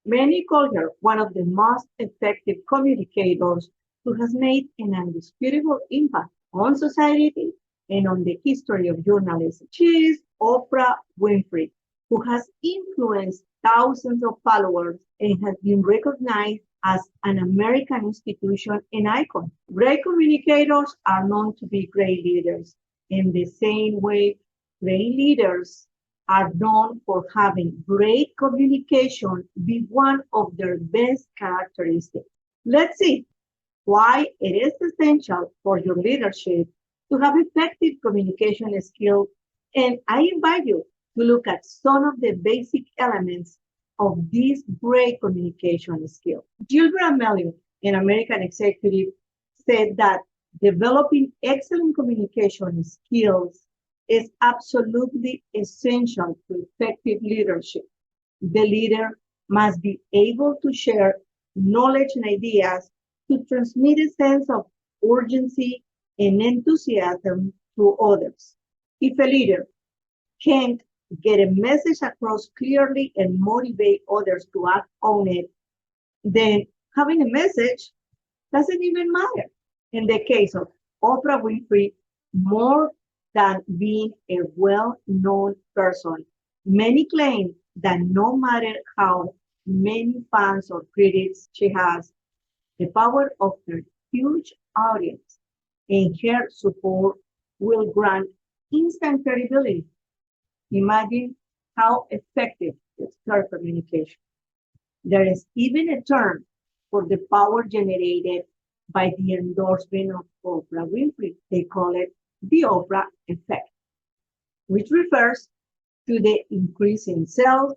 Many call her one of the most effective communicators who has made an indisputable impact on society and on the history of journalism. She is Oprah Winfrey, who has influenced thousands of followers and has been recognized as an American institution and icon. Great communicators are known to be great leaders. In the same way, great leaders are known for having great communication be one of their best characteristics. Let's see why it is essential for your leadership to have effective communication skills. And I invite you to look at some of the basic elements of these great communication skills. Gilbert Amelio, an American executive, said that developing excellent communication skills is absolutely essential to effective leadership. The leader must be able to share knowledge and ideas to transmit a sense of urgency and enthusiasm to others. If a leader can't get a message across clearly and motivate others to act on it, then having a message doesn't even matter. In the case of Oprah Winfrey, more than being a well-known person, many claim that no matter how many fans or critics she has, the power of her huge audience and her support will grant instant credibility. Imagine how effective is her communication. There is even a term for the power generated by the endorsement of Oprah Winfrey. They call it the Oprah effect, which refers to the increase in sales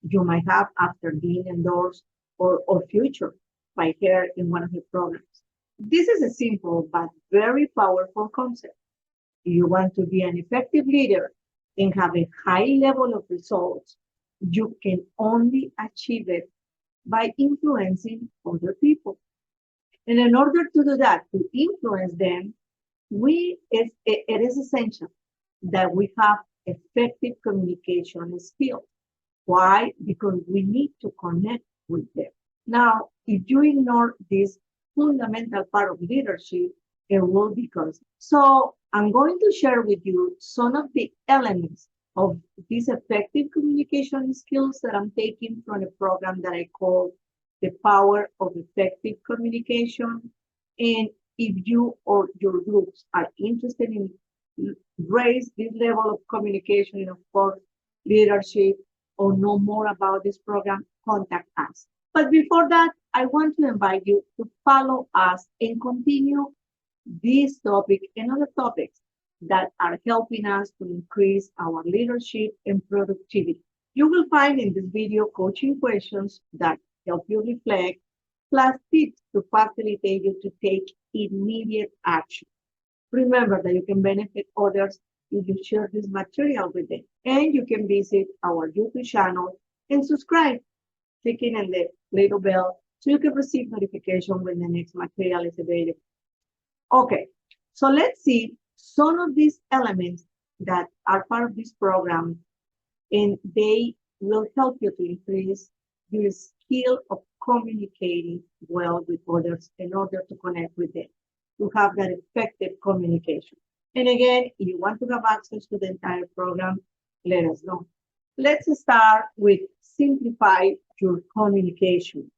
you might have after being endorsed or featured by her in one of her programs. This is a simple but very powerful concept. If you want to be an effective leader and have a high level of results, you can only achieve it by influencing other people. And in order to do that, to influence them, it is essential that we have effective communication skills. Why? Because we need to connect with them. Now, if you ignore this fundamental part of leadership, it will be costly. So I'm going to share with you some of the elements of these effective communication skills that I'm taking from a program that I call The Power of Effective Communication. And if you or your groups are interested in raise this level of communication and of course leadership or know more about this program, contact us. But before that, I want to invite you to follow us and continue this topic and other topics that are helping us to increase our leadership and productivity. You will find in this video coaching questions that help you reflect, plus tips to facilitate you to take immediate action. Remember that you can benefit others if you share this material with them. And you can visit our YouTube channel and subscribe, clicking on the little bell so you can receive notification when the next material is available. Okay, so let's see some of these elements that are part of this program, and they will help you to increase your skill of communicating well with others in order to connect with them, to have that effective communication. And again, if you want to have access to the entire program, let us know. Let's start with simplify your communication.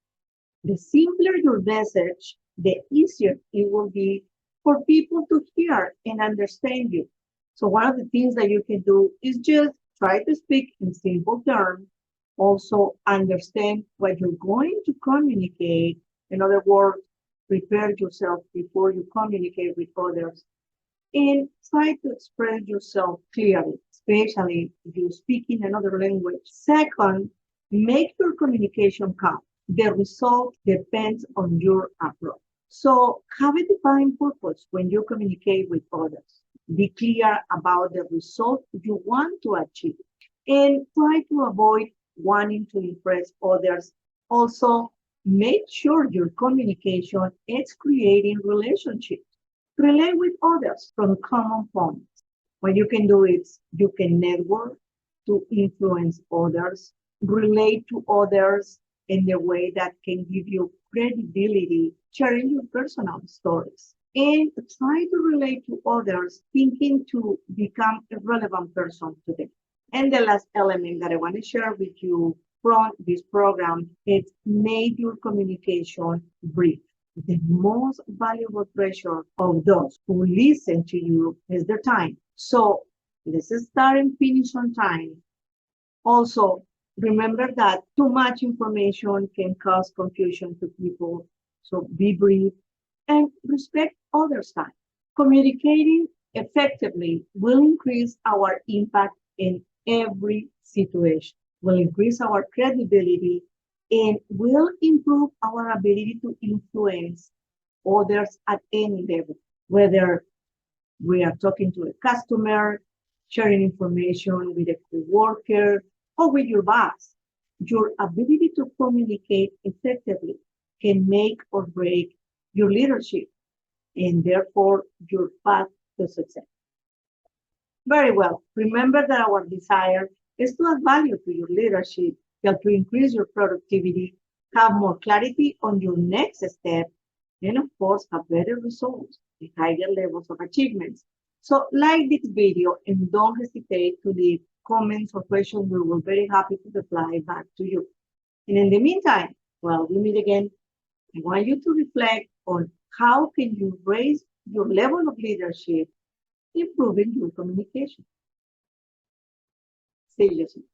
The simpler your message, the easier it will be for people to hear and understand you. So one of the things that you can do is just try to speak in simple terms. Also understand what you're going to communicate. In other words, prepare yourself before you communicate with others. And try to express yourself clearly, especially if you speak in another language. Second, make your communication count. The result depends on your approach. So have a defined purpose when you communicate with others. Be clear about the result you want to achieve. And try to avoid wanting to impress others. Also, make sure your communication is creating relationships. Relate with others from common points. What you can do is you can network to influence others, relate to others, in the way that can give you credibility, sharing your personal stories, and try to relate to others, thinking to become a relevant person to them. And the last element that I want to share with you from this program is make your communication brief. The most valuable treasure of those who listen to you is their time. So let's start and finish on time. Also, remember that too much information can cause confusion to people. So be brief and respect others' time. Communicating effectively will increase our impact in every situation, will increase our credibility, and will improve our ability to influence others at any level, whether we are talking to a customer, sharing information with a coworker, or with your boss. Your ability to communicate effectively can make or break your leadership and therefore your path to success. Very well. Remember that our desire is to add value to your leadership, help to increase your productivity, have more clarity on your next step, and of course, have better results and higher levels of achievements. So like this video and don't hesitate to leave comments or questions. We will be very happy to reply back to you. And in the meantime, while we meet again, I want you to reflect on how can you raise your level of leadership, improving your communication. See you soon.